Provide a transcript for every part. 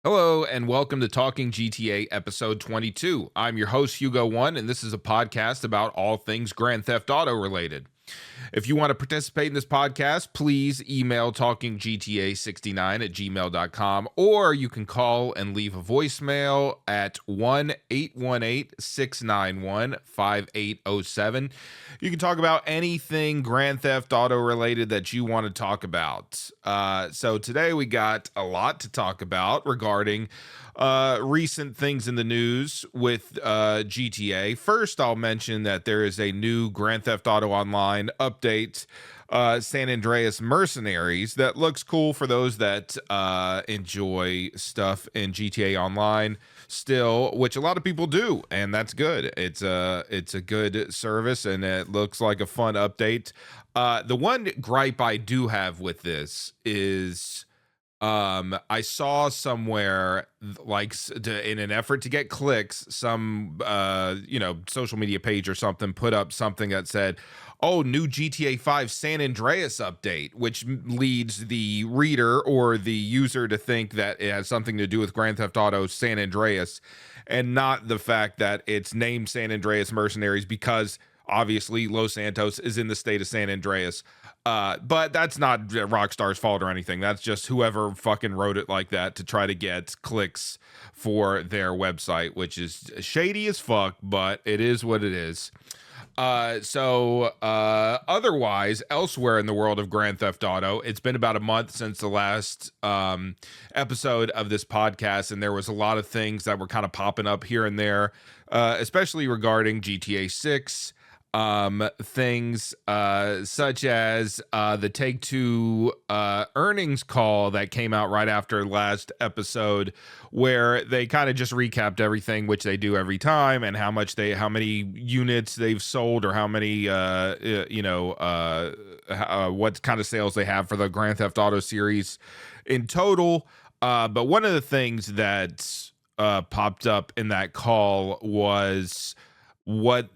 Hello and welcome to Talking GTA episode 22. I'm your host Hugo One, and this is a podcast about all things Grand Theft Auto related. If you want to participate in this podcast, please email talkinggta69@gmail.com, or you can call and leave a voicemail at 1-818-691-5807. You can talk about anything Grand Theft Auto related that you want to talk about. So today we got a lot to talk about regarding recent things in the news with GTA. First, I'll mention that there is a new Grand Theft Auto Online update, San Andreas Mercenaries, that looks cool for those that enjoy stuff in GTA Online still, which a lot of people do, and that's good. It's a good service, and it looks like a fun update. The one gripe I do have with this is I saw somewhere in an effort to get clicks, some social media page or something put up something that said, "Oh, new GTA 5 San Andreas update," which leads the reader or the user to think that it has something to do with Grand Theft Auto San Andreas, and not the fact that it's named San Andreas Mercenaries because obviously Los Santos is in the state of San Andreas. But that's not Rockstar's fault or anything. That's just whoever fucking wrote it like that to try to get clicks for their website, which is shady as fuck, but it is what it is. Otherwise, elsewhere in the world of Grand Theft Auto, it's been about a month since the last episode of this podcast, and there was a lot of things that were kind of popping up here and there, especially regarding GTA 6. Things such as the Take-Two earnings call that came out right after last episode, where they kind of just recapped everything, which they do every time, and how many units they've sold, or how many what kind of sales they have for the Grand Theft Auto series in total. But one of the things that popped up in that call was what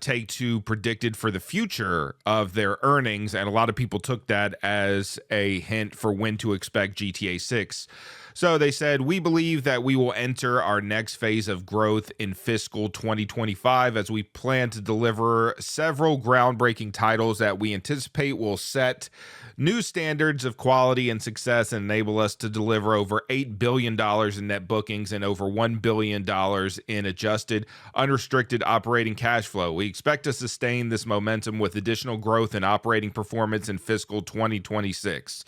Take-Two predicted for the future of their earnings, and a lot of people took that as a hint for when to expect GTA 6. So they said, "We believe that we will enter our next phase of growth in fiscal 2025 as we plan to deliver several groundbreaking titles that we anticipate will set new standards of quality and success and enable us to deliver over $8 billion in net bookings and over $1 billion in adjusted unrestricted operating cash flow. We expect to sustain this momentum with additional growth in operating performance in fiscal 2026.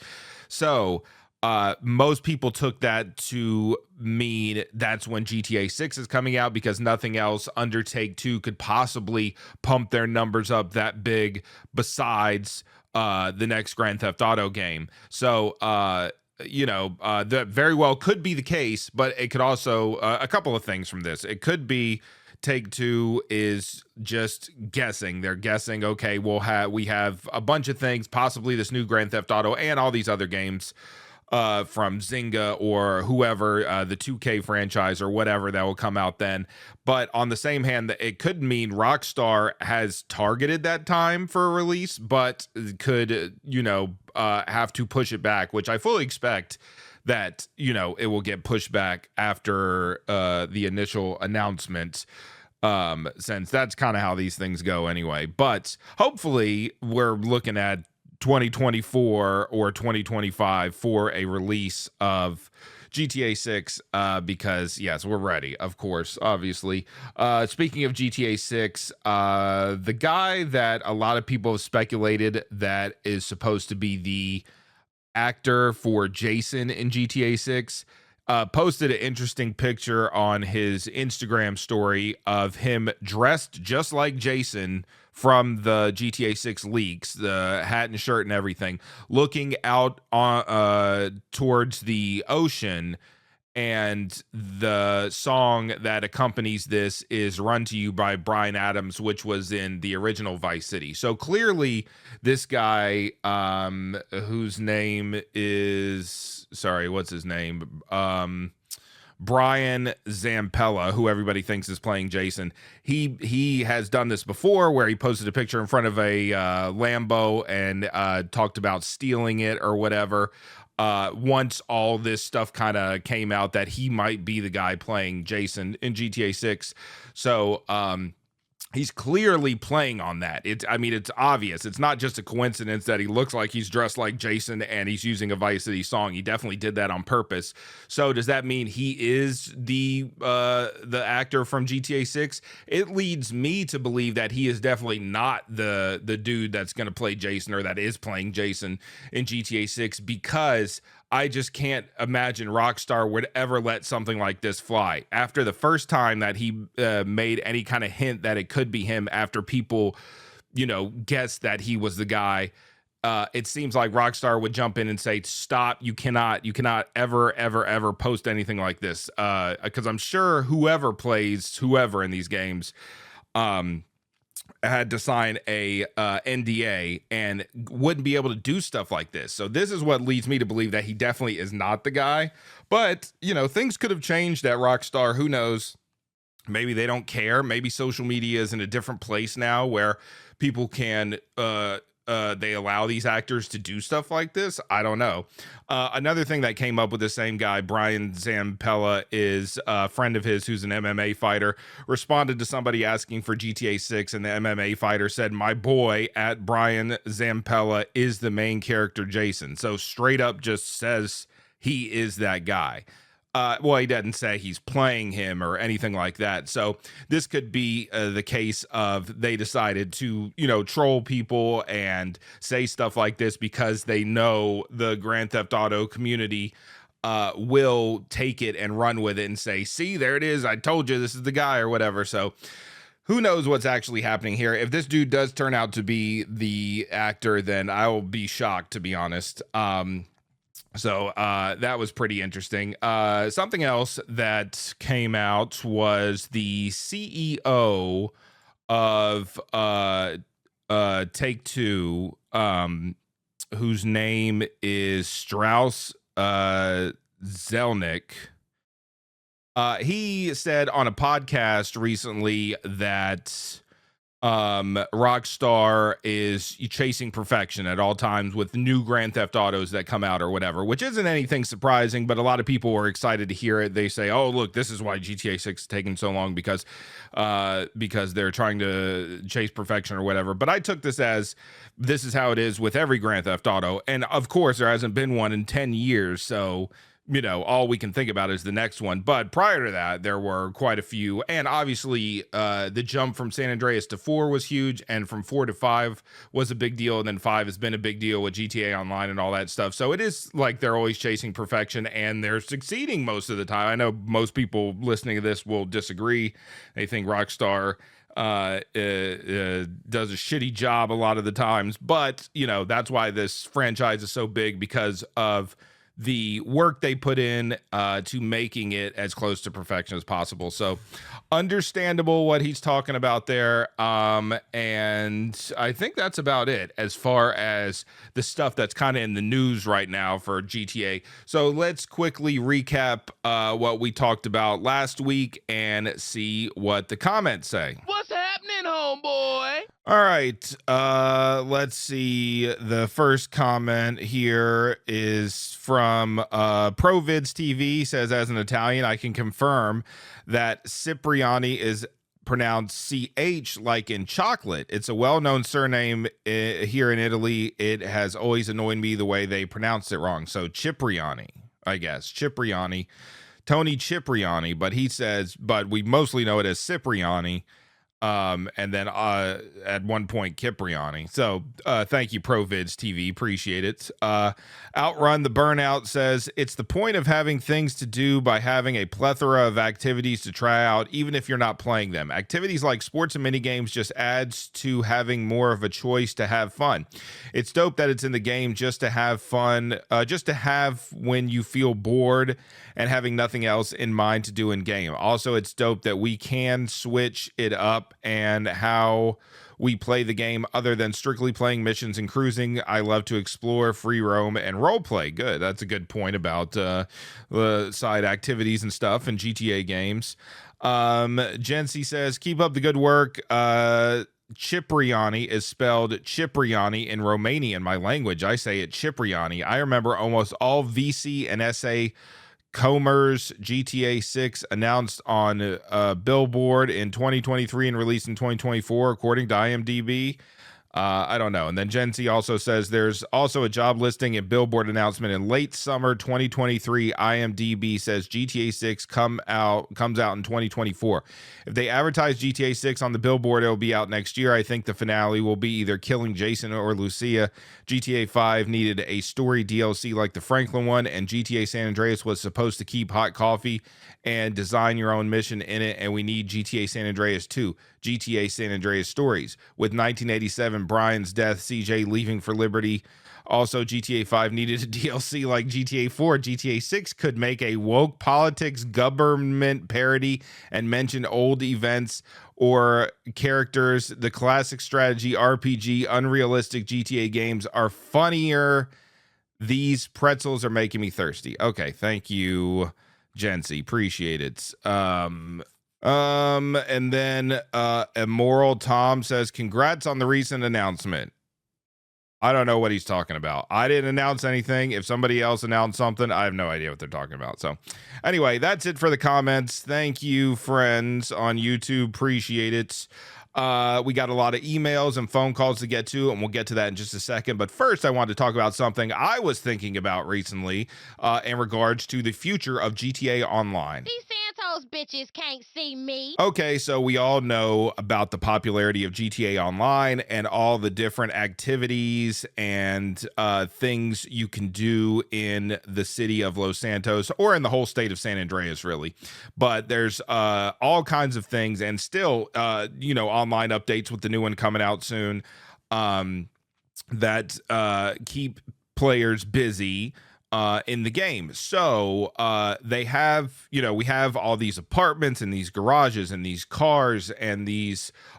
So most people took that to mean that's when GTA 6 is coming out, because nothing else under Take-Two could possibly pump their numbers up that big besides the next Grand Theft Auto game. So that very well could be the case, but it could also a couple of things from this. It could be Take-Two is just guessing. They're guessing, okay, we have a bunch of things, possibly this new Grand Theft Auto and all these other games from Zynga or whoever, the 2K franchise or whatever that will come out then. But on the same hand, it could mean Rockstar has targeted that time for a release, but could, have to push it back, which I fully expect that, it will get pushed back after the initial announcement, since that's kind of how these things go anyway. But hopefully we're looking at 2024 or 2025 for a release of GTA 6, because yes, we're ready, of course, obviously. Speaking of GTA 6, the guy that a lot of people have speculated that is supposed to be the actor for Jason in GTA 6 posted an interesting picture on his Instagram story of him dressed just like Jason from the GTA 6 leaks, the hat and shirt and everything, looking out on towards the ocean. And the song that accompanies this is Run to You by Bryan Adams, which was in the original Vice City. So clearly this guy, whose name is, what's his name? Brian Zampella, who everybody thinks is playing Jason. He has done this before, where he posted a picture in front of a Lambo and talked about stealing it or whatever. once all this stuff kind of came out that he might be the guy playing Jason in GTA 6. So he's clearly playing on that. I mean, it's obvious. It's not just a coincidence that he looks like he's dressed like Jason and he's using a Vice City song. He definitely did that on purpose. So does that mean he is the actor from GTA 6? It leads me to believe that he is definitely not the dude that's going to play Jason, or that is playing Jason in GTA 6, because I just can't imagine Rockstar would ever let something like this fly. After the first time that he made any kind of hint that it could be him, after people, guessed that he was the guy, it seems like Rockstar would jump in and say, stop, you cannot ever post anything like this. Because I'm sure whoever plays whoever in these games had to sign a NDA and wouldn't be able to do stuff like this. So this is what leads me to believe that he definitely is not the guy. But, things could have changed at Rockstar. Who knows? Maybe they don't care. Maybe social media is in a different place now where people can they allow these actors to do stuff like this. I don't know. Another thing that came up with the same guy, Brian Zampella, is a friend of his who's an MMA fighter, responded to somebody asking for GTA 6, and the MMA fighter said, "My boy at Brian Zampella is the main character Jason." So straight up just says he is that guy. Well, he doesn't say he's playing him or anything like that. So this could be the case of they decided to, troll people and say stuff like this because they know the Grand Theft Auto community will take it and run with it and say, see, there it is. I told you this is the guy, or whatever. So who knows what's actually happening here. If this dude does turn out to be the actor, then I will be shocked, to be honest. So that was pretty interesting. Something else that came out was the CEO of Take-Two, whose name is Strauss Zelnick. He said on a podcast recently that Rockstar is chasing perfection at all times with new Grand Theft Autos that come out or whatever, which isn't anything surprising, but a lot of people were excited to hear it. They say, oh, look, this is why GTA 6 is taking so long, because they're trying to chase perfection or whatever. But I took this as, this is how it is with every Grand Theft Auto. And of course, there hasn't been one in 10 years. So, all we can think about is the next one. But prior to that, there were quite a few. And obviously, the jump from San Andreas to 4 was huge. And from 4 to 5 was a big deal. And then 5 has been a big deal with GTA Online and all that stuff. So it is like they're always chasing perfection, and they're succeeding most of the time. I know most people listening to this will disagree. They think Rockstar does a shitty job a lot of the times. But, that's why this franchise is so big, because of the work they put in to making it as close to perfection as possible. So understandable what he's talking about there. And I think that's about it as far as the stuff that's kind of in the news right now for GTA. So let's quickly recap what we talked about last week and see what the comments say. What's happening, homeboy? All right, let's see. The first comment here is from Provids TV. Says, as an Italian, I can confirm that Cipriani is pronounced CH like in chocolate. It's a well-known surname here in Italy. It has always annoyed me the way they pronounce it wrong. So Cipriani, I guess. Cipriani. Tony Cipriani, but he says, but we mostly know it as Cipriani. And then at one point Cipriani. So thank you, Provids TV, appreciate it. Outrun the Burnout says, it's the point of having things to do by having a plethora of activities to try out, even if you're not playing them. Activities like sports and minigames just adds to having more of a choice to have fun. It's dope that it's in the game just to have fun, just to have when you feel bored and having nothing else in mind to do in game. Also, it's dope that we can switch it up and how we play the game other than strictly playing missions and cruising. I love to explore, free roam, and role play. Good. That's a good point about the side activities and stuff in GTA games. Jency says, keep up the good work. Cipriani is spelled Cipriani in Romanian, my language. I say it Cipriani. I remember almost all VC and SA Comer's GTA 6 announced on Billboard in 2023 and released in 2024, according to IMDb. I don't know. And then Gen Z also says there's also a job listing and Billboard announcement in late summer 2023. IMDb says GTA 6 comes out in 2024. If they advertise GTA 6 on the Billboard, it'll be out next year. I think the finale will be either killing Jason or Lucia. GTA 5 needed a story DLC like the Franklin one, and GTA San Andreas was supposed to keep hot coffee and design your own mission in it, and we need GTA San Andreas 2, GTA San Andreas stories. With 1987, Brian's death, CJ leaving for Liberty. Also, GTA 5 needed a DLC like GTA 4. GTA 6 could make a woke politics government parody and mention old events or characters. The classic strategy RPG, unrealistic GTA games are funnier. These pretzels are making me thirsty. Okay, thank you, Jency. Appreciate it. And then Immoral Tom says, congrats on the recent announcement. I don't know what he's talking about. I didn't announce anything. If somebody else announced something, I have no idea what they're talking about. So anyway, that's it for the comments. Thank you, friends on YouTube. Appreciate it. We got a lot of emails and phone calls to get to, and we'll get to that in just a second. But first, I wanted to talk about something I was thinking about recently in regards to the future of GTA Online. These Santos bitches can't see me. Okay, so we all know about the popularity of GTA Online and all the different activities and things you can do in the city of Los Santos or in the whole state of San Andreas, really. But there's all kinds of things, and still, online updates with the new one coming out soon that keep players busy in the game. So they have, we have all these apartments and these garages and these cars and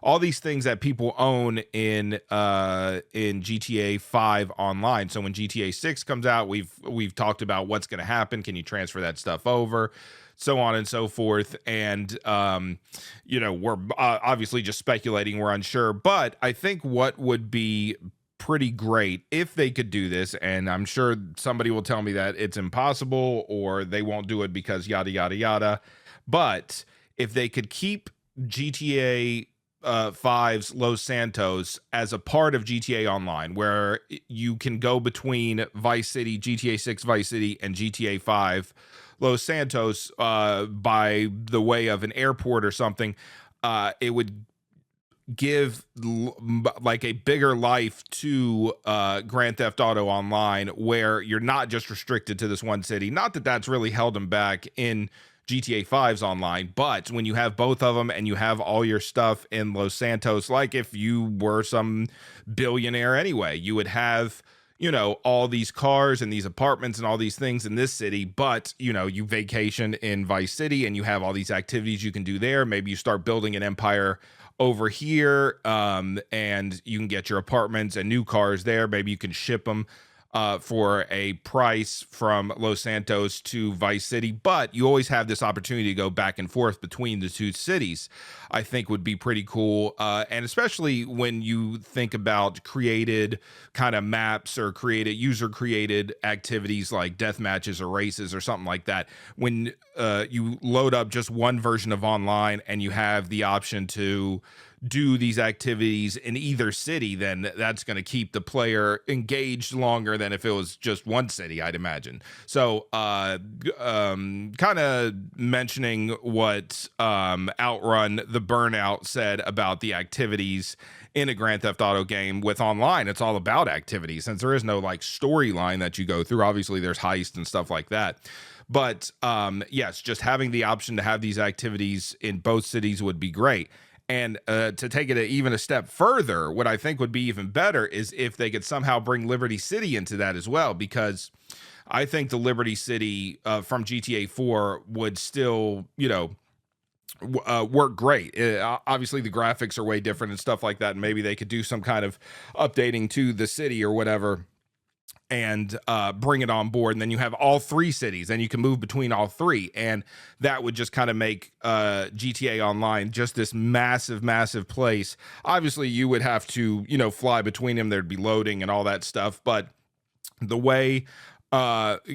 all these things that people own in GTA 5 Online. So when GTA 6 comes out, we've talked about what's going to happen. Can you transfer that stuff over? So on and so forth. And, we're obviously just speculating. We're unsure. But I think what would be pretty great if they could do this, and I'm sure somebody will tell me that it's impossible or they won't do it because yada, yada, yada. But if they could keep GTA 5's Los Santos as a part of GTA Online, where you can go between Vice City, GTA 6 Vice City, and GTA 5 Los Santos by the way of an airport or something, it would give like a bigger life to Grand Theft Auto Online, where you're not just restricted to this one city. Not that that's really held them back in GTA 5's online, but when you have both of them and you have all your stuff in Los Santos, like if you were some billionaire anyway, you would have all these cars and these apartments and all these things in this city, but you vacation in Vice City and you have all these activities you can do there. Maybe you start building an empire over here, and you can get your apartments and new cars there. Maybe you can ship them for a price from Los Santos to Vice City, but you always have this opportunity to go back and forth between the two cities. I think would be pretty cool, and especially when you think about created kind of maps or user created activities like death matches or races or something like that. When you load up just one version of online and you have the option to do these activities in either city, then that's going to keep the player engaged longer than if it was just one city, I'd imagine. So kind of mentioning what Outrun the Burnout said about the activities in a Grand Theft Auto game. With online, it's all about activities, since there is no like storyline that you go through. Obviously there's heists and stuff like that, but yes, just having the option to have these activities in both cities would be great. And to take it even a step further, what I think would be even better is if they could somehow bring Liberty City into that as well, because I think the Liberty City from GTA 4 would still, work great. Obviously, the graphics are way different and stuff like that, and maybe they could do some kind of updating to the city or whatever. and bring it on board, and then you have all 3 cities and you can move between all 3, and that would just kind of make GTA Online just this massive place. Obviously you would have to, you know, fly between them, there'd be loading and all that stuff, but the way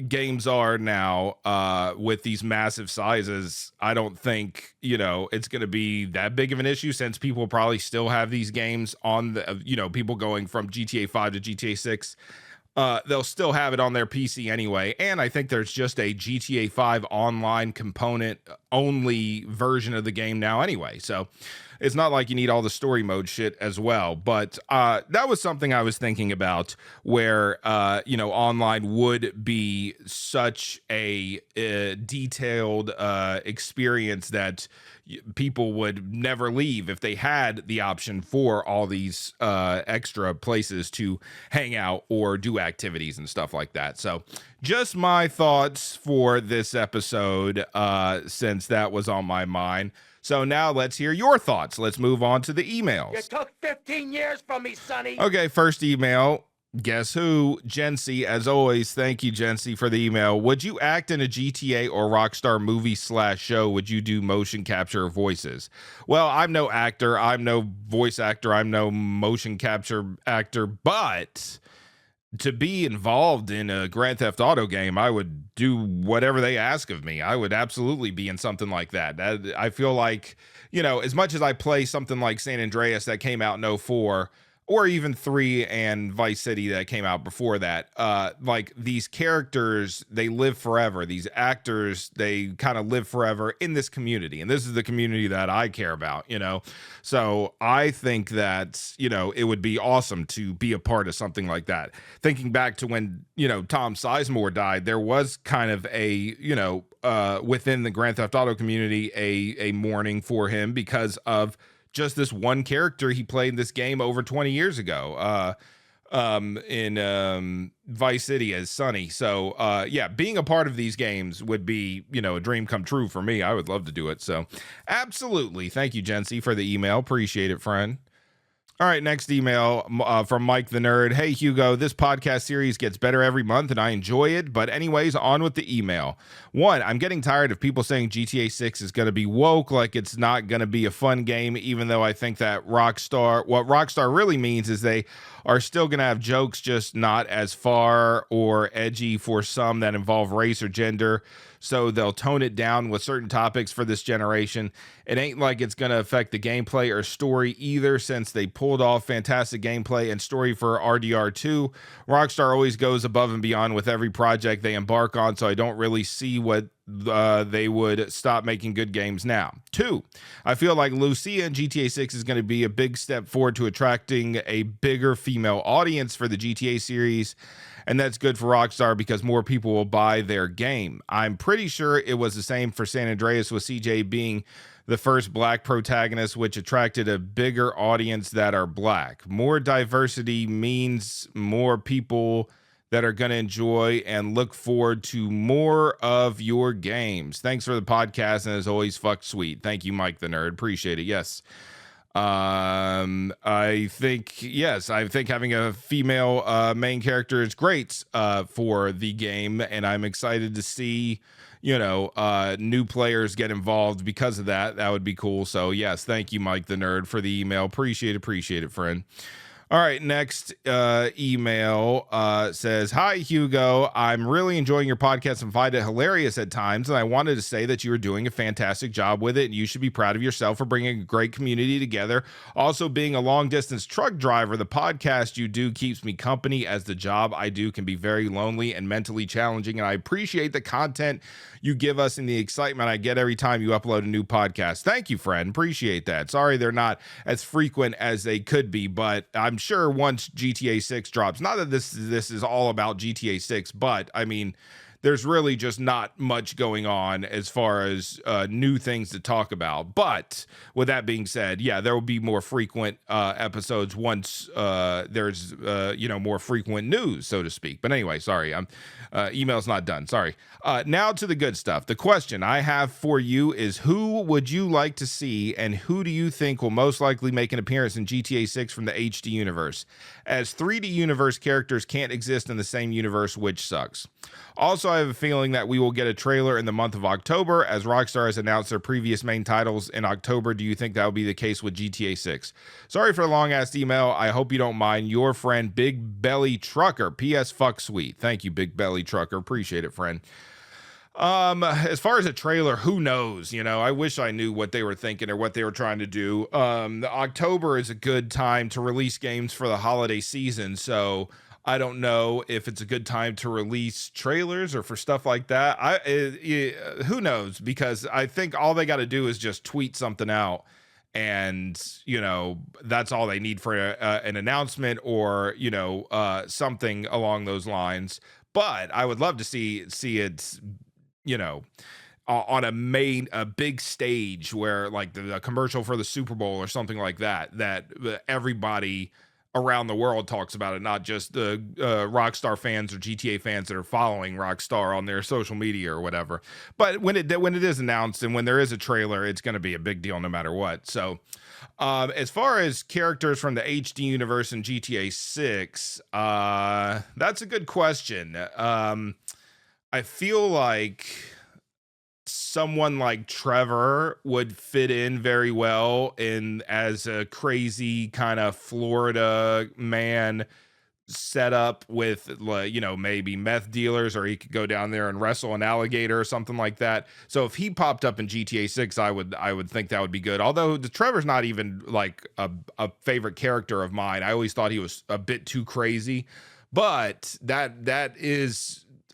games are now with these massive sizes, I don't think, you know, it's going to be that big of an issue, since people probably still have these games on the, you know, people going from GTA 5 to GTA 6. They'll still have it on their PC anyway. And I think there's just a GTA 5 online component only version of the game now anyway. So it's not like you need all the story mode shit as well. But that was something I was thinking about, where, you know, online would be such a detailed experience that people would never leave if they had the option for all these extra places to hang out or do activities and stuff like that. So just my thoughts for this episode, since that was on my mind. So now let's hear your thoughts. Let's move on to the emails. You took 15 years from me, Sonny. Okay, first email. Guess who? Jency, as always. Thank you, Jency, for the email. Would you act in a GTA or Rockstar movie / show? Would you do motion capture voices? Well, I'm no actor. I'm no voice actor. I'm no motion capture actor. But to be involved in a Grand Theft Auto game, I would do whatever they ask of me. I would absolutely be in something like that. I feel like, you know, as much as I play something like San Andreas that came out in '04, or even 3 and Vice City that came out before that, like, these characters, they live forever. These actors, they kind of live forever in this community. And this is the community that I care about, you know? So I think that, you know, it would be awesome to be a part of something like that. Thinking back to when, you know, Tom Sizemore died, there was kind of a, you know, within the Grand Theft Auto community, a mourning for him because of just this one character he played in this game over 20 years ago in Vice City as Sonny. So yeah, being a part of these games would be, you know, a dream come true for me. I would love to do it. So absolutely. Thank you, Jency, for the email. Appreciate it, friend. All right, next email from Mike the Nerd. Hey, Hugo, this podcast series gets better every month, and I enjoy it. But anyways, on with the email. 1, I'm getting tired of people saying GTA 6 is going to be woke, like it's not going to be a fun game, even though I think that what Rockstar really means is they are still going to have jokes, just not as far or edgy for some that involve race or gender. So they'll tone it down with certain topics for this generation. It ain't like it's going to affect the gameplay or story either, since they pulled off fantastic gameplay and story for RDR2. Rockstar always goes above and beyond with every project they embark on, so I don't really see what they would stop making good games now. 2, I feel like Lucia in GTA 6 is going to be a big step forward to attracting a bigger female audience for the GTA series, and that's good for Rockstar because more people will buy their game. I'm pretty sure it was the same for San Andreas, with CJ being the first black protagonist, which attracted a bigger audience that are black. More diversity means more people that are going to enjoy and look forward to more of your games. Thanks for the podcast, and as always, fuck sweet. Thank you, Mike the Nerd. Appreciate it. Yes. I think having a female main character is great for the game, and I'm excited to see, you know, new players get involved because of that. That would be cool. So yes, thank you, Mike the Nerd, for the email. Appreciate it, friend. All right, next email says, Hi, Hugo. I'm really enjoying your podcast and find it hilarious at times, and I wanted to say that you are doing a fantastic job with it, and you should be proud of yourself for bringing a great community together. Also, being a long-distance truck driver, the podcast you do keeps me company, as the job I do can be very lonely and mentally challenging, and I appreciate the content you give us and the excitement I get every time you upload a new podcast. Thank you, friend. Appreciate that. Sorry they're not as frequent as they could be, but I'm sure once GTA 6 drops, not that this is all about GTA 6, but I mean, there's really just not much going on as far as new things to talk about. But with that being said, yeah, there will be more frequent episodes once there's more frequent news, so to speak. But anyway, sorry, email's not done. Sorry. Now to the good stuff. The question I have for you is, who would you like to see, and who do you think will most likely make an appearance in GTA 6 from the HD universe? As 3D universe characters can't exist in the same universe, which sucks. Also, I have a feeling that we will get a trailer in the month of October, as Rockstar has announced their previous main titles in October. Do you think that will be the case with GTA 6? Sorry for the long-ass email. I hope you don't mind. Your friend, Big Belly Trucker. P.S. Fuck sweet. Thank you, Big Belly Trucker. Appreciate it, friend. As far as a trailer, who knows? I wish I knew what they were thinking or what they were trying to do. October is a good time to release games for the holiday season, so I don't know if it's a good time to release trailers or for stuff like that. Who knows? Because I think all they got to do is just tweet something out, and that's all they need for an announcement or something along those lines. But I would love to see it, on a big stage where, like, the commercial for the Super Bowl or something like that everybody around the world talks about it, not just the Rockstar fans or GTA fans that are following Rockstar on their social media or whatever. But when it is announced and when there is a trailer, it's going to be a big deal no matter what. So as far as characters from the HD universe in GTA 6, that's a good question. I feel like someone like Trevor would fit in very well as a crazy kind of Florida man set up with, maybe meth dealers, or he could go down there and wrestle an alligator or something like that. So if he popped up in GTA 6, I would think that would be good. Although the Trevor's not even like a favorite character of mine. I always thought he was a bit too crazy, but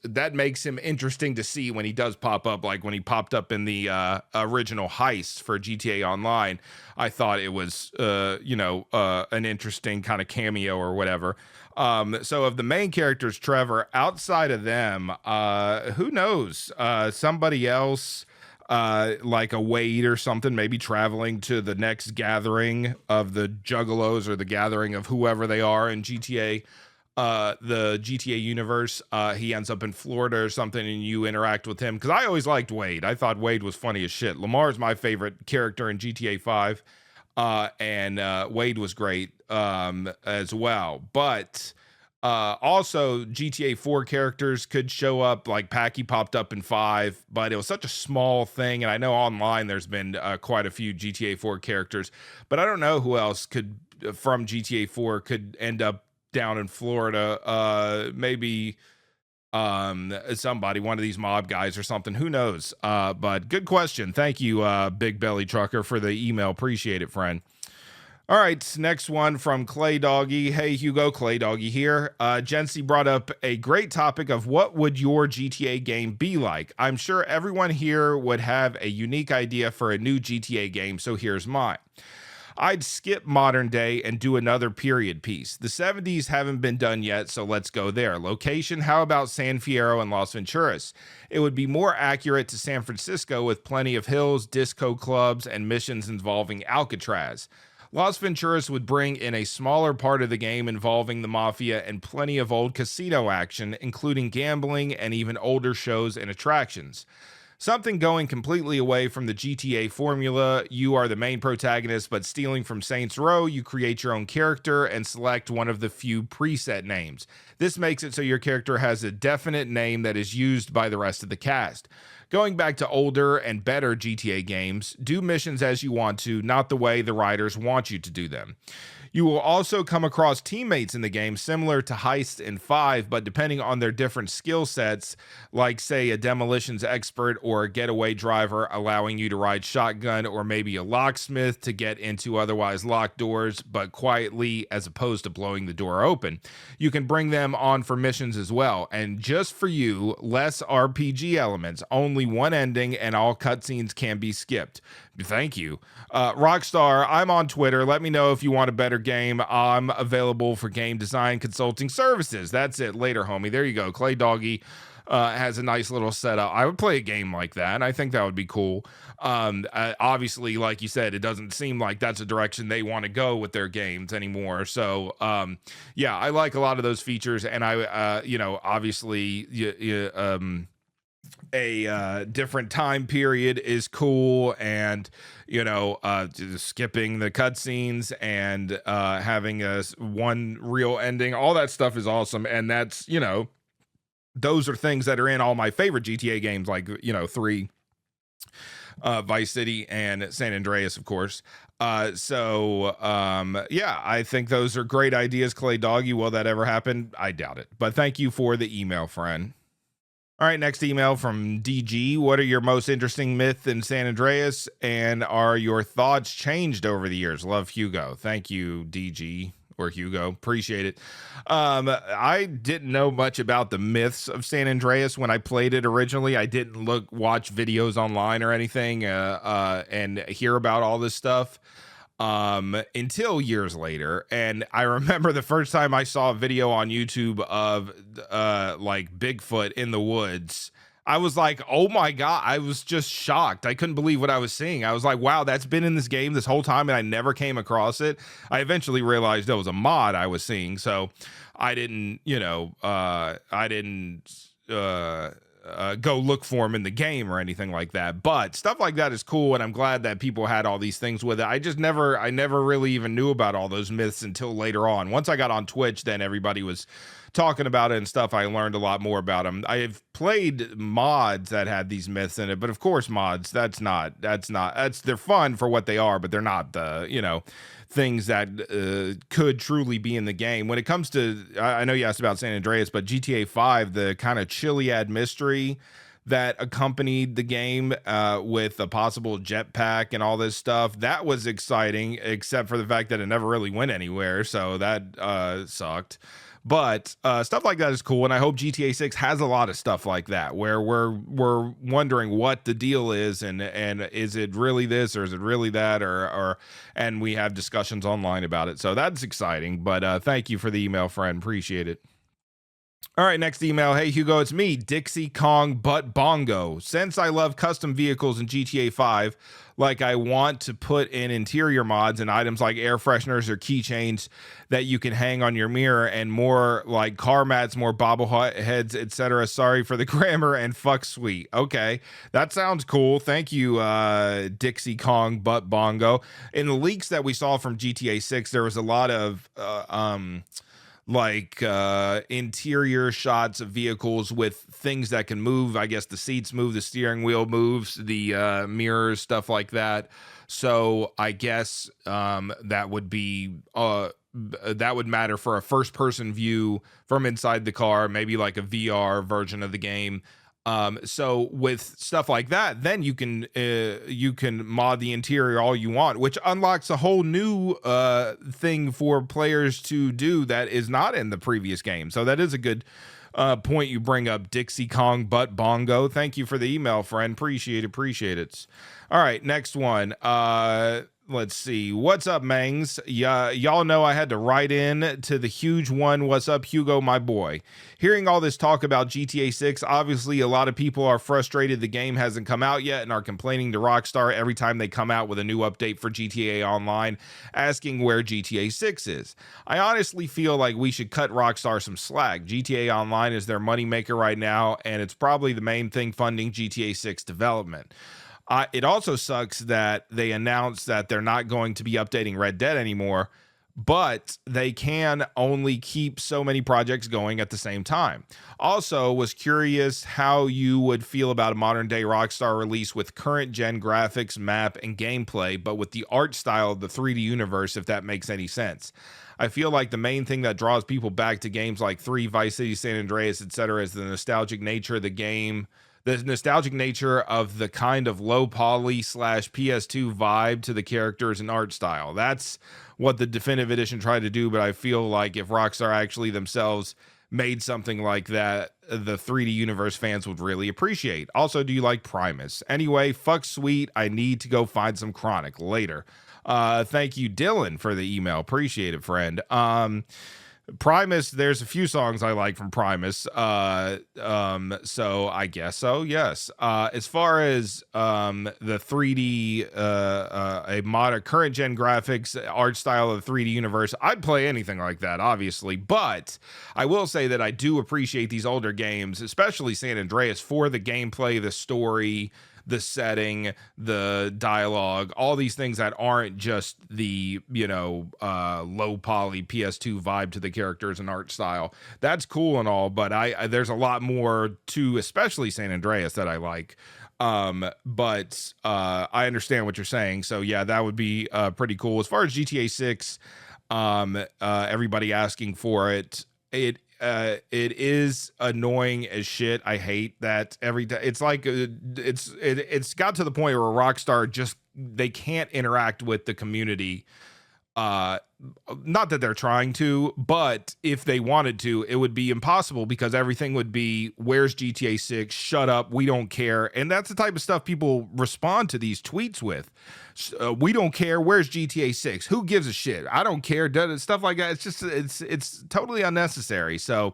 that makes him interesting to see when he does pop up. Like when he popped up in the original heist for GTA Online, I thought it was an interesting kind of cameo or whatever. So of the main characters, Trevor, outside of them, who knows? Somebody else, like a Wade or something, maybe traveling to the next gathering of the Juggalos or the gathering of whoever they are in GTA. The GTA universe, he ends up in Florida or something, and you interact with him, because I always liked Wade. I thought Wade was funny as shit. Lamar's my favorite character in GTA 5, and Wade was great as well. But also GTA 4 characters could show up, like Packy popped up in 5, but it was such a small thing, and I know online there's been quite a few GTA 4 characters, but I don't know who else could from GTA 4 could end up down in Florida. Maybe somebody, one of these mob guys or something, who knows? But good question. Thank you, Big Belly Trucker, for the email. Appreciate it, friend. All right, next one from Clay Doggy. Hey Hugo, Clay Doggy here. Jency brought up a great topic of what would your GTA game be like. I'm sure everyone here would have a unique idea for a new GTA game, so here's mine. I'd skip modern day and do another period piece. The 70s haven't been done yet, so let's go there. Location, how about San Fierro and Las Venturas? It would be more accurate to San Francisco with plenty of hills, disco clubs, and missions involving Alcatraz. Las Venturas would bring in a smaller part of the game involving the mafia and plenty of old casino action, including gambling and even older shows and attractions. Something going completely away from the GTA formula. You are the main protagonist, but stealing from Saints Row, you create your own character and select one of the few preset names. This makes it so your character has a definite name that is used by the rest of the cast. Going back to older and better GTA games, do missions as you want to, not the way the writers want you to do them. You will also come across teammates in the game similar to Heist in 5, but depending on their different skill sets, like say a demolitions expert or a getaway driver allowing you to ride shotgun, or maybe a locksmith to get into otherwise locked doors, but quietly as opposed to blowing the door open. You can bring them on for missions as well. And just for you, less RPG elements, only one ending, and all cutscenes can be skipped. Thank you. Rockstar, I'm on Twitter. Let me know if you want a better game. I'm available for game design consulting services. That's it. Later, homie. There you go. Clay Doggy. has a nice little setup. I would play a game like that, and I think that would be cool. Obviously, like you said, it doesn't seem like that's a direction they want to go with their games anymore. So, yeah, I like a lot of those features, and obviously, a different time period is cool, and just skipping the cutscenes and having one real ending, all that stuff is awesome. And that's those are things that are in all my favorite GTA games, like 3, Vice City, and San Andreas, of course. Yeah, I think those are great ideas, Clay Doggy. Will that ever happen? I doubt it, but thank you for the email, friend. All right, next email from DG. What are your most interesting myth in San Andreas, and are your thoughts changed over the years? Love, Hugo. Thank you, DG, or Hugo. Appreciate it. I didn't know much about the myths of San Andreas when I played it originally. I didn't watch videos online or anything and hear about all this stuff until years later. And I remember the first time I saw a video on YouTube of like Bigfoot in the woods, I was like, oh my God, I was just shocked. I couldn't believe what I was seeing. I was like, wow, that's been in this game this whole time and I never came across it. I eventually realized it was a mod I was seeing. So I didn't, go look for him in the game or anything like that, but stuff like that is cool, and I'm glad that people had all these things with it. I never really even knew about all those myths until later on. Once I got on Twitch, then everybody was talking about it and stuff. I learned a lot more about them. I've played mods that had these myths in it, but of course mods, they're fun for what they are, but they're not the things that could truly be in the game. When it comes to, I know you asked about San Andreas, but GTA 5, the kind of Chiliad mystery that accompanied the game with a possible jetpack and all this stuff, that was exciting, except for the fact that it never really went anywhere, so that sucked. But stuff like that is cool, and I hope GTA 6 has a lot of stuff like that, where we're wondering what the deal is, and is it really this, or is it really that, and we have discussions online about it. So that's exciting. But thank you for the email, friend. Appreciate it. All right, next email. Hey, Hugo, it's me, Dixie Kong Butt Bongo. Since I love custom vehicles in GTA 5, like I want to put in interior mods and items like air fresheners or keychains that you can hang on your mirror, and more like car mats, more bobbleheads, etc. Sorry for the grammar, and fuck sweet. Okay, that sounds cool. Thank you, Dixie Kong Butt Bongo. In the leaks that we saw from GTA 6, there was a lot of interior shots of vehicles with things that can move. I guess the seats move, the steering wheel moves, the mirrors, stuff like that. So I guess that would be that would matter for a first person view from inside the car, maybe like a VR version of the game. So with stuff like that, then you can mod the interior all you want, which unlocks a whole new thing for players to do that is not in the previous game. So that is a good point you bring up, Dixie Kong Butt Bongo. Thank you for the email, friend. Appreciate it. All right, next one. Let's see. What's up, Mangs? Y'all know I had to write in to the huge one. What's up, Hugo, my boy? Hearing all this talk about GTA 6, obviously a lot of people are frustrated the game hasn't come out yet and are complaining to Rockstar every time they come out with a new update for GTA Online, asking where GTA 6 is. I honestly feel like we should cut Rockstar some slack. GTA Online is their moneymaker right now, and it's probably the main thing funding GTA 6 development. It also sucks that they announced that they're not going to be updating Red Dead anymore, but they can only keep so many projects going at the same time. Also, was curious how you would feel about a modern day Rockstar release with current gen graphics, map, and gameplay, but with the art style of the 3D universe, if that makes any sense. I feel like the main thing that draws people back to games like 3, Vice City, San Andreas, etc. is the nostalgic nature of the game. The nostalgic nature of the kind of low poly / PS2 vibe to the characters and art style. That's what the definitive edition tried to do, but I feel like if Rockstar actually themselves made something like that, the 3D universe fans would really appreciate. Also, do you like Primus? Anyway, fuck sweet. I need to go find some Chronic later. Thank you, Dylan, for the email. Appreciate it, friend. Primus, there's a few songs I like from Primus. So I guess so, yes. As far as the 3D a modern current gen graphics art style of the 3D universe, I'd play anything like that, obviously. But I will say that I do appreciate these older games, especially San Andreas, for the gameplay, the story, the setting, the dialogue, all these things that aren't just the, low poly PS2 vibe to the characters and art style. That's cool and all, but there's a lot more to, especially San Andreas, that I like. But I understand what you're saying. So yeah, that would be pretty cool. As far as GTA 6, everybody asking for it, it is annoying as shit. I hate that every day. It's like it's got to the point where Rockstar just, they can't interact with the community. Not that they're trying to, but if they wanted to, it would be impossible, because everything would be, where's GTA 6? Shut up, we don't care. And that's the type of stuff people respond to these tweets with. We don't care, where's GTA 6? Who gives a shit? I don't care. Stuff like that. It's just, it's totally unnecessary. So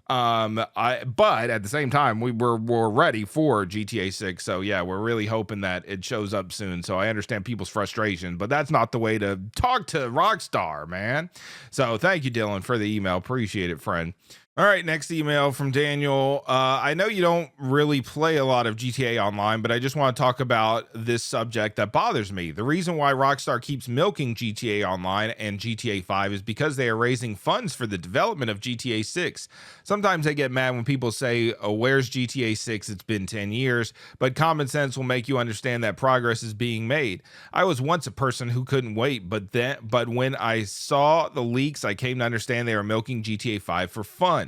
but at the same time, we're ready for GTA 6. So yeah, we're really hoping that it shows up soon. So I understand people's frustration, but that's not the way to talk to Rockstar, man. So thank you, Dylan, for the email. Appreciate it, friend. All right, next email from Daniel. I know you don't really play a lot of GTA Online, but I just want to talk about this subject that bothers me. The reason why Rockstar keeps milking GTA Online and GTA 5 is because they are raising funds for the development of GTA 6. Sometimes I get mad when people say, oh, where's GTA 6? It's been 10 years, but common sense will make you understand that progress is being made. I was once a person who couldn't wait, but when I saw the leaks, I came to understand they were milking GTA 5 for fun.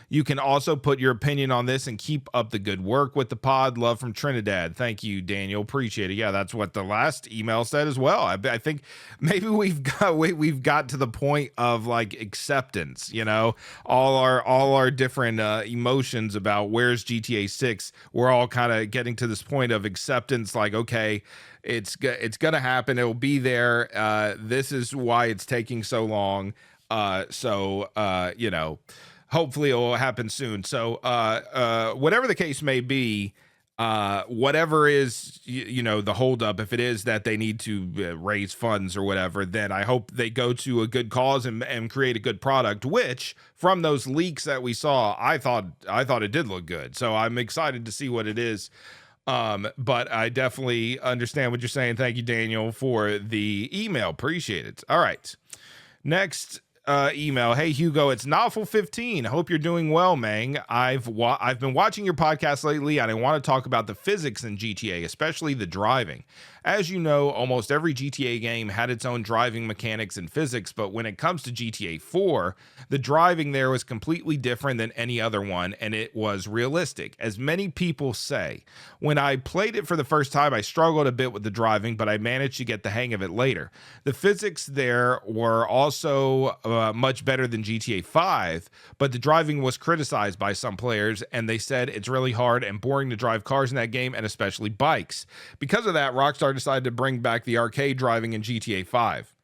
You can also put your opinion on this and keep up the good work with the pod. Love from Trinidad. Thank you, Daniel. Appreciate it. Yeah, that's what the last email said as well. I think maybe we've got to the point of like acceptance, all our different emotions about where's GTA 6. We're all kind of getting to this point of acceptance, like, okay, it's gonna happen. It'll be there. This is why it's taking so long. Hopefully it will happen soon. So whatever the case may be, whatever is, the holdup, if it is that they need to raise funds or whatever, then I hope they go to a good cause and create a good product, which from those leaks that we saw, I thought it did look good. So I'm excited to see what it is. But I definitely understand what you're saying. Thank you, Daniel, for the email. Appreciate it. All right. Next email. Hey, Hugo, it's Novel15. I hope you're doing well, Mang. I've been watching your podcast lately, and I want to talk about the physics in GTA, especially the driving. As you know, almost every GTA game had its own driving mechanics and physics, but when it comes to GTA 4, the driving there was completely different than any other one, and it was realistic, as many people say. When I played it for the first time, I struggled a bit with the driving, but I managed to get the hang of it later. The physics there were also much better than GTA 5, but the driving was criticized by some players, and they said it's really hard and boring to drive cars in that game, and especially bikes. Because of that, Rockstar decided to bring back the arcade driving in GTA 5.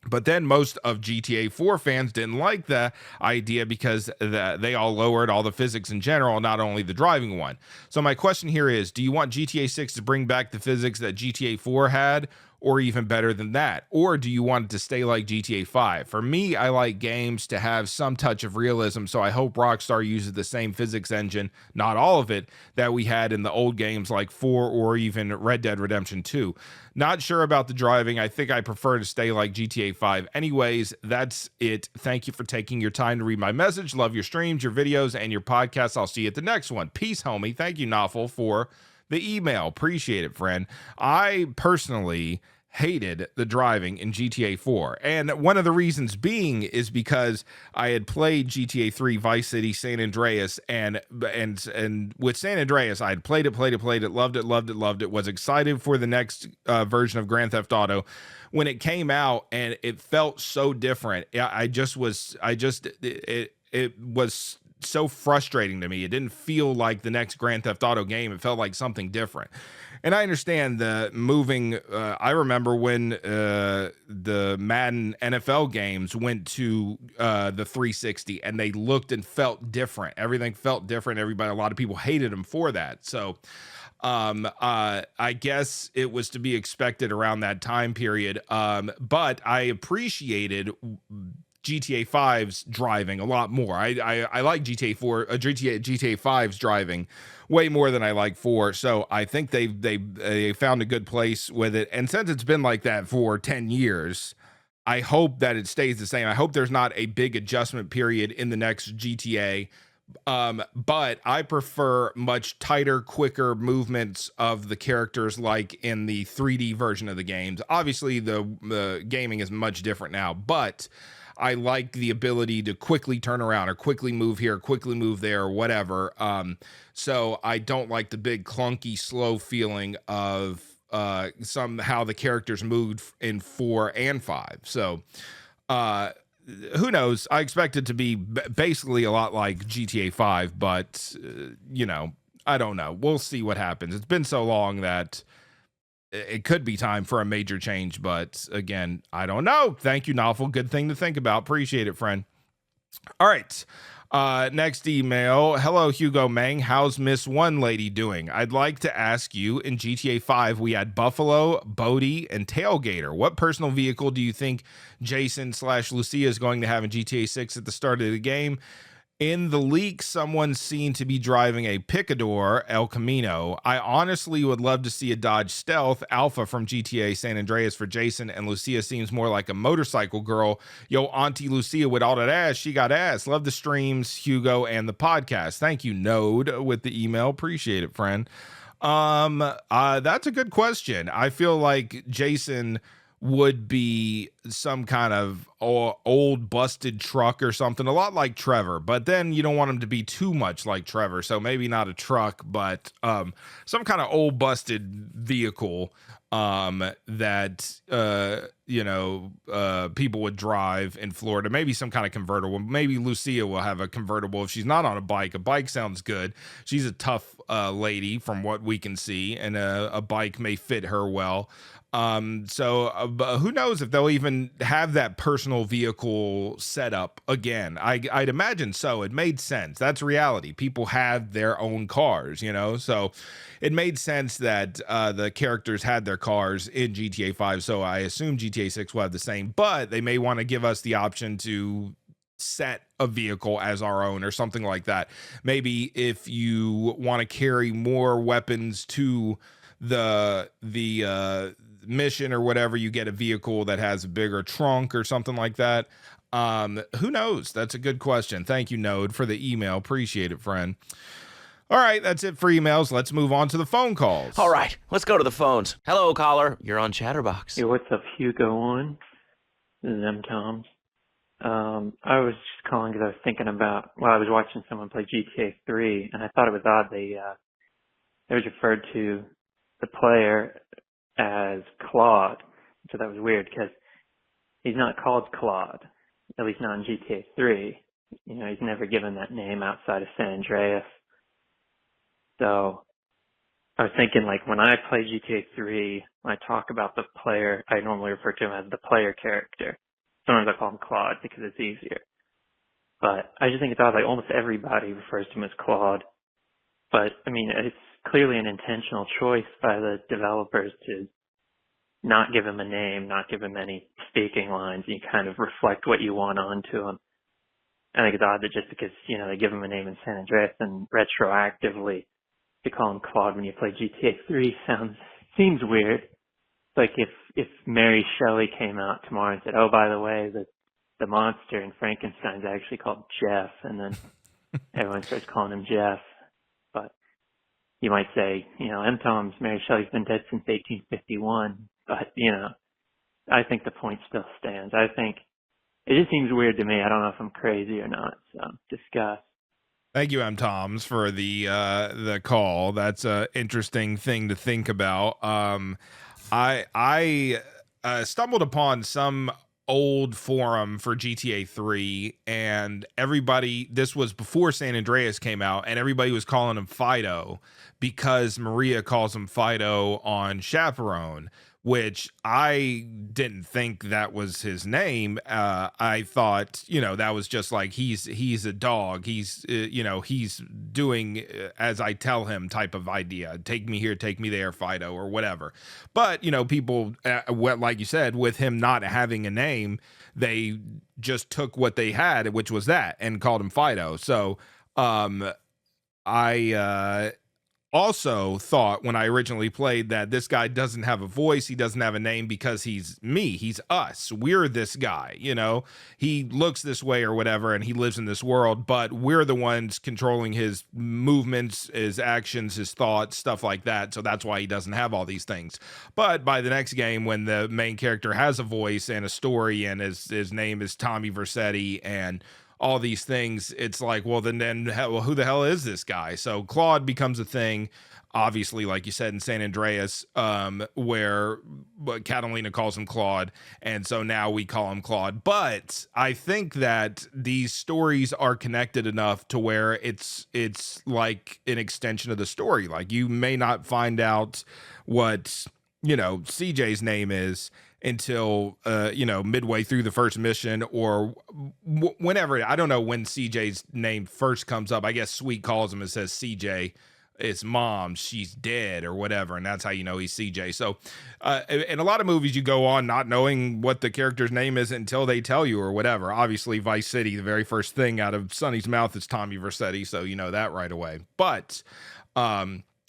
But then most of GTA 4 fans didn't like the idea because they all lowered all the physics in general, not only the driving one. So my question here is, do you want GTA 6 to bring back the physics that GTA 4 had, or even better than that? Or do you want it to stay like GTA 5? For me, I like games to have some touch of realism, so I hope Rockstar uses the same physics engine, not all of it, that we had in the old games like 4 or even Red Dead Redemption 2. Not sure about the driving. I think I prefer to stay like GTA 5. Anyways, that's it. Thank you for taking your time to read my message. Love your streams, your videos, and your podcasts. I'll see you at the next one. Peace, homie. Thank you, Novel, for the email. Appreciate it, friend. I personally hated the driving in GTA 4. And one of the reasons being is because I had played GTA 3, Vice City, San Andreas, and with San Andreas, I had played it, loved it, was excited for the next version of Grand Theft Auto. When it came out and it felt so different, it was so frustrating to me. It didn't feel like the next Grand Theft Auto game. It felt like something different. And I understand the moving. I remember when the Madden NFL games went to the 360, and they looked and felt different. Everything felt different. A lot of people hated them for that. So I guess it was to be expected around that time period. But I appreciated GTA 5's driving a lot more. I like GTA 4, GTA 5's driving way more than I like 4. So I think they found a good place with it. And since it's been like that for 10 years, I hope that it stays the same. I hope there's not a big adjustment period in the next GTA. But I prefer much tighter, quicker movements of the characters, like in the 3D version of the games. Obviously, the gaming is much different now, but I like the ability to quickly turn around or quickly move here, quickly move there, or whatever. So I don't like the big clunky, slow feeling of somehow the characters moved in 4 and 5. So who knows? I expect it to be basically a lot like GTA 5, but I don't know. We'll see what happens. It's been so long that it could be time for a major change, but again, I don't know. Thank you, Novel. Good thing to think about. Appreciate it, friend. All right. Next email. Hello, Hugo Mang. How's Miss One Lady doing? I'd like to ask you, in GTA 5, we had Buffalo, Bodie, and Tailgater. What personal vehicle do you think Jason/Lucia is going to have in GTA 6 at the start of the game? In the leak, someone's seen to be driving a Picador El Camino. I honestly would love to see a Dodge Stealth Alpha from GTA San Andreas for Jason, and Lucia seems more like a motorcycle girl. Yo, Auntie Lucia with all that ass, she got ass. Love the streams, Hugo, and the podcast. Thank you, Node, with the email. Appreciate it, friend. That's a good question. I feel like Jason would be some kind of old busted truck or something, a lot like Trevor, but then you don't want him to be too much like Trevor, so maybe not a truck, but some kind of old busted vehicle that people would drive in Florida. Maybe some kind of convertible. Maybe Lucia will have a convertible if she's not on a bike. A bike sounds good. She's a tough lady from what we can see, and a bike may fit her well. So who knows if they'll even have that personal vehicle set up again. I'd imagine so. It made sense. That's reality. People have their own cars, so it made sense that the characters had their cars in GTA 5. So I assume GTA 6 will have the same, but they may want to give us the option to set a vehicle as our own or something like that. Maybe if you want to carry more weapons to the mission or whatever, you get a vehicle that has a bigger trunk or something like that. Who knows? That's a good question. Thank you, Node, for the email. Appreciate it, friend. All right, that's it for emails. Let's move on to the phone calls. All right, let's go to the phones. Hello, caller. You're on Chatterbox. Hey, what's up, Hugo on? This is M. Toms. I was just calling because I was thinking about, I was watching someone play GTA 3, and I thought it was odd they was referred to the player as Claude. So that was weird because he's not called Claude, at least not in GTA 3. He's never given that name outside of San Andreas. So I was thinking, like, when I play GTA 3, when I talk about the player, I normally refer to him as the player character. Sometimes I call him Claude because it's easier. But I just think it's odd, like, almost everybody refers to him as Claude. But, I mean, it's clearly an intentional choice by the developers to not give him a name, not give him any speaking lines. You kind of reflect what you want onto him. I think it's odd that just because, they give him a name in San Andreas and retroactively to call him Claude when you play GTA 3 seems weird. Like if Mary Shelley came out tomorrow and said, oh, by the way, the monster in Frankenstein's actually called Jeff, and then everyone starts calling him Jeff. But you might say, M. Tom's Mary Shelley's been dead since 1851. But, I think the point still stands. I think it just seems weird to me. I don't know if I'm crazy or not. So discuss. Thank you, M. Toms, for the call. That's an interesting thing to think about. I stumbled upon some old forum for GTA 3, and everybody, this was before San Andreas came out, and everybody was calling him Fido because Maria calls him Fido on Chaperone, which I didn't think that was his name. I thought, that was just like he's a dog. He's doing as I tell him type of idea. Take me here, take me there, Fido, or whatever. But people, like you said, with him not having a name, they just took what they had, which was that, and called him Fido. So I also thought when I originally played that this guy doesn't have a voice, he doesn't have a name because he's me, he's us, we're this guy, he looks this way or whatever, and he lives in this world, but we're the ones controlling his movements, his actions, his thoughts, stuff like that. So that's why he doesn't have all these things. But by the next game, when the main character has a voice and a story, and his name is Tommy Vercetti, and all these things, it's like, well, then who the hell is this guy? So Claude becomes a thing, obviously, like you said, in San Andreas, where Catalina calls him Claude, and so now we call him Claude. But I think that these stories are connected enough to where it's like an extension of the story. Like, you may not find out what CJ's name is until midway through the first mission, or whenever. I don't know when CJ's name first comes up. I guess Sweet calls him and says, CJ, it's mom, she's dead, or whatever, and that's how you know he's CJ. So in a lot of movies, you go on not knowing what the character's name is until they tell you, or whatever. Obviously, Vice City, the very first thing out of Sonny's mouth is Tommy Vercetti, so you know that right away. But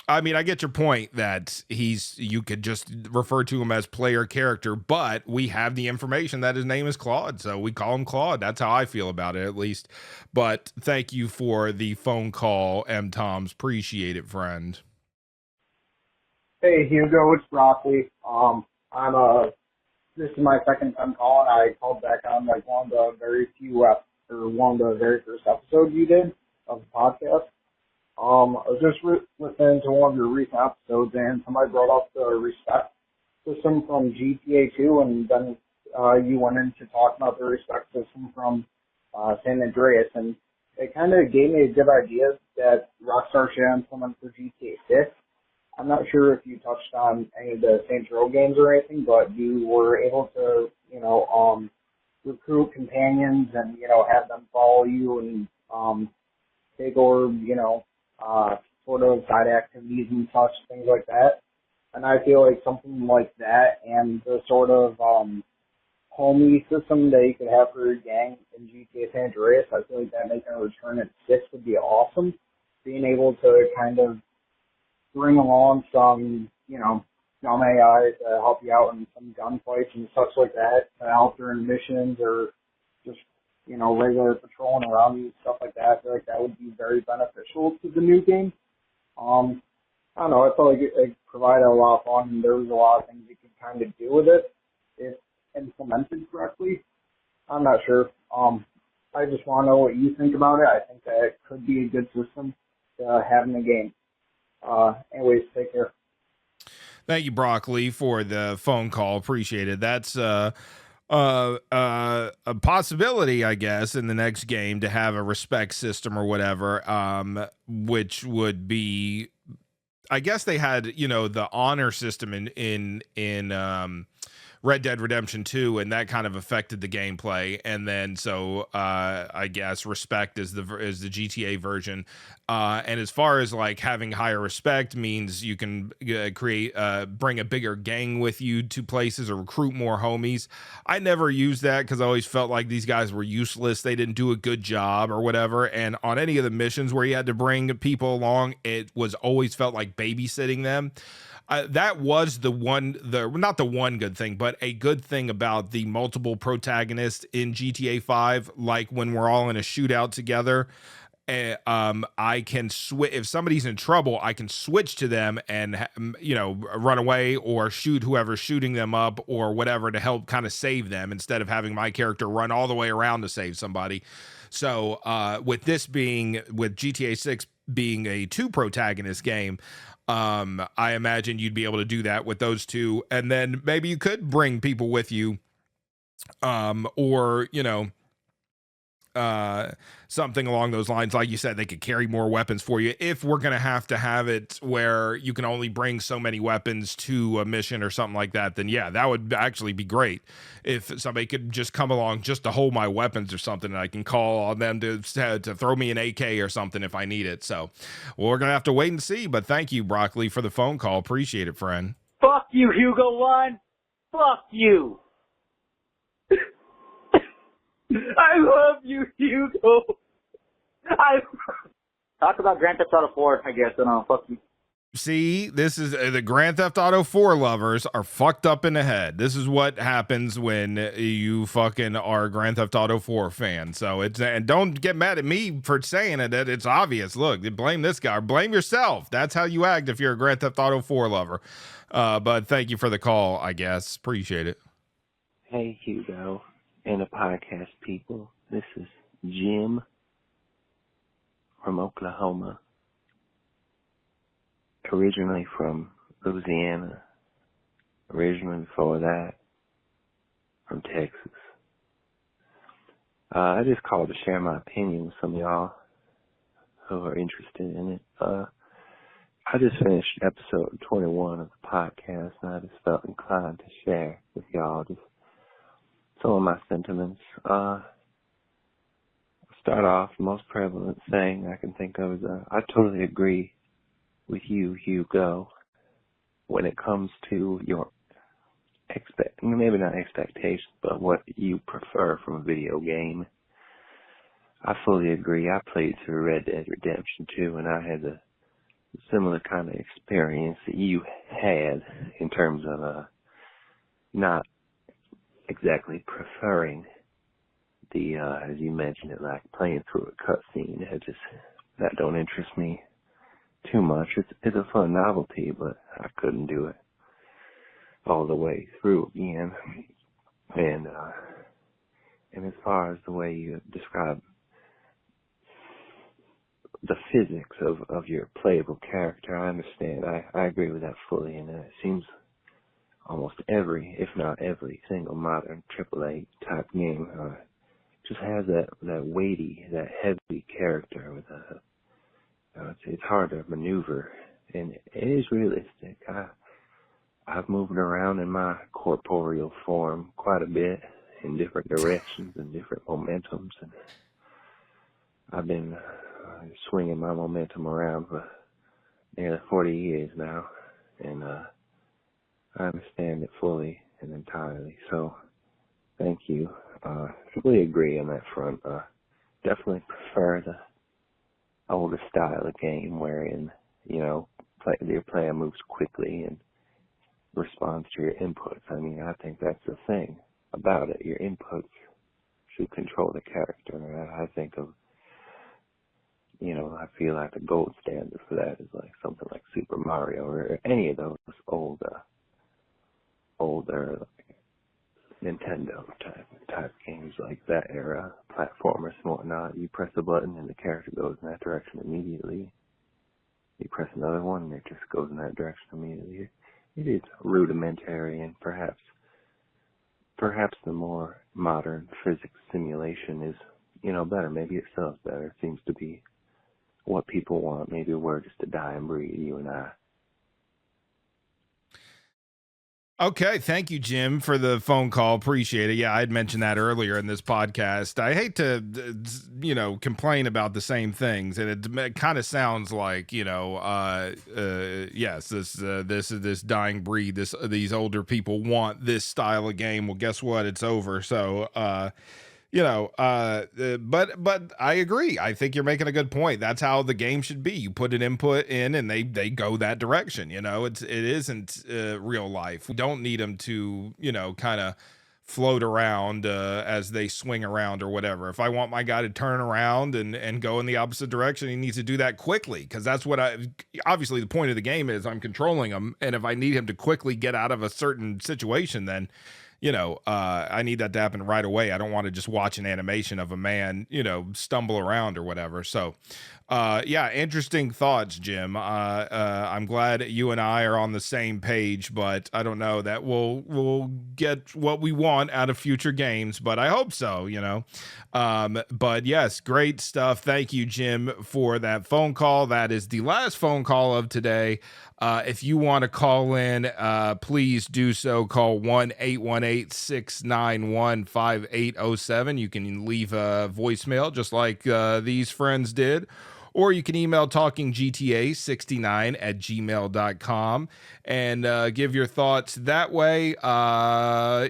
I mean, I get your point that you could just refer to him as player character, but we have the information that his name is Claude, so we call him Claude. That's how I feel about it, at least. But thank you for the phone call, M. Toms. Appreciate it, friend. Hey, Hugo, it's Broccoli. This is my second time calling. I called back on one of the very one of the very first episodes you did of the podcast. I was just listening to one of your recent episodes, and somebody brought up the respect system from GTA 2, and then you went into talking about the respect system from San Andreas, and it kind of gave me a good idea that Rockstar should implement for GTA 6. I'm not sure if you touched on any of the Saints Row games or anything, but you were able to, recruit companions and, have them follow you and take over, sort of side activities and such, things like that. And I feel like something like that and the sort of homie system that you could have for your gang in GTA San Andreas, I feel like that making a return at 6 would be awesome. Being able to kind of bring along some, dumb AI to help you out in some gunfights and such like that, to help during missions or just, regular patrolling around you, stuff like that. I feel like that would be very beneficial to the new game. I don't know, I felt like it provided a lot of fun, and there was a lot of things you could kind of do with it if implemented correctly. I'm not sure. I just want to know what you think about it. I think that it could be a good system to have in the game. Anyways, take care. Thank you, Broccoli, for the phone call. Appreciate it. That's a possibility, I guess, in the next game to have a respect system or whatever, which would be, I guess they had, the honor system in Red Dead Redemption 2, and that kind of affected the gameplay. And then so I guess respect is the GTA version. And as far as like having higher respect means you can bring a bigger gang with you to places or recruit more homies. I never used that because I always felt like these guys were useless. They didn't do a good job or whatever. And on any of the missions where you had to bring people along, it was always felt like babysitting them. That was not the one good thing, but a good thing about the multiple protagonists in GTA 5, like when we're all in a shootout together, I can switch. If somebody's in trouble, I can switch to them and, run away or shoot whoever's shooting them up or whatever to help kind of save them instead of having my character run all the way around to save somebody. So with GTA 6 being a 2 protagonist game, I imagine you'd be able to do that with those two, and then maybe you could bring people with you or something along those lines. Like you said, they could carry more weapons for you. If we're gonna have to have it where you can only bring so many weapons to a mission or something like that, then yeah, that would actually be great. If somebody could just come along just to hold my weapons or something, and I can call on them to throw me an AK or something if I need it. So we're gonna have to wait and see. But thank you, Broccoli, for the phone call. Appreciate it, friend. Fuck you, Hugo One. Fuck you. I love you, Hugo. Talk about Grand Theft Auto 4, I guess, and I'll fuck you. See, this is the Grand Theft Auto 4 lovers are fucked up in the head. This is what happens when you fucking are a Grand Theft Auto 4 fan. So and don't get mad at me for saying it. It's obvious. Look, blame this guy or blame yourself. That's how you act if you're a Grand Theft Auto 4 lover. But thank you for the call, I guess. Appreciate it. Hey, Hugo and the podcast people. This is Jim from Oklahoma. Originally from Louisiana. Originally before that from Texas. I just called to share my opinion with some of y'all who are interested in it. I just finished episode 21 of the podcast, and I just felt inclined to share with y'all just some of my sentiments. Start off, the most prevalent saying I can think of is, I totally agree with you, Hugo, when it comes to your maybe not expectations, but what you prefer from a video game. I fully agree. I played through Red Dead Redemption 2, and I had a similar kind of experience that you had in terms of not exactly preferring the, as you mentioned it, like playing through a cutscene. That don't interest me too much. It's a fun novelty, but I couldn't do it all the way through again. And as far as the way you describe the physics of your playable character, I understand. I agree with that fully, and it seems almost every, if not every, single modern AAA type game just has that weighty, that heavy character with it's hard to maneuver, and it is realistic. I've moved around in my corporeal form quite a bit in different directions and different momentums, and I've been swinging my momentum around for nearly 40 years now, and I understand it fully and entirely. So, thank you. Fully agree on that front. Definitely prefer the older style of game wherein, your player moves quickly and responds to your inputs. I mean, I think that's the thing about it. Your inputs should control the character. I think of, I feel like the gold standard for that is like something like Super Mario or any of those older like Nintendo type games like that era, platformers and whatnot. You press a button and the character goes in that direction immediately. You press another one and it just goes in that direction immediately. It is rudimentary, and perhaps the more modern physics simulation is, better. Maybe it sells better. It seems to be what people want. Maybe we're just a dying breed, you and I. Okay, thank you, Jim, for the phone call. Appreciate it. Yeah, I had mentioned that earlier in this podcast. I hate to, complain about the same things, and it kind of sounds like, yes, this dying breed. These older people want this style of game. Well, guess what? It's over. So, but I agree. I think you're making a good point. That's how the game should be. You put an input in and they go that direction. It isn't real life. We don't need them to, kind of float around as they swing around or whatever. If I want my guy to turn around and go in the opposite direction, he needs to do that quickly, because that's what obviously the point of the game is I'm controlling him. And if I need him to quickly get out of a certain situation, then I need that to happen right away. I don't want to just watch an animation of a man, stumble around or whatever. So, yeah, interesting thoughts, Jim. I'm glad you and I are on the same page, but I don't know that we'll get what we want out of future games, but I hope so, but yes, great stuff. Thank you, Jim, for that phone call. That is the last phone call of today. If you want to call in, please do so. Call 1-818-691-5807. You can leave a voicemail just like these friends did. Or you can email talkinggta69@gmail.com and give your thoughts that way.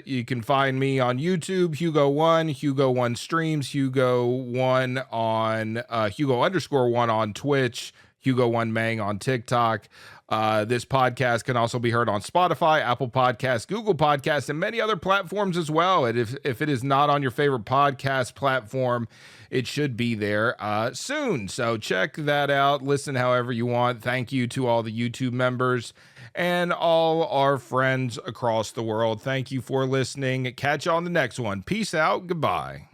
You can find me on YouTube, Hugo1, Hugo1 streams, Hugo1 on Hugo_1 on Twitch, Hugo1 Mang on TikTok. This podcast can also be heard on Spotify, Apple Podcasts, Google Podcasts, and many other platforms as well. And if it is not on your favorite podcast platform, it should be there soon. So check that out. Listen however you want. Thank you to all the YouTube members and all our friends across the world. Thank you for listening. Catch you on the next one. Peace out. Goodbye.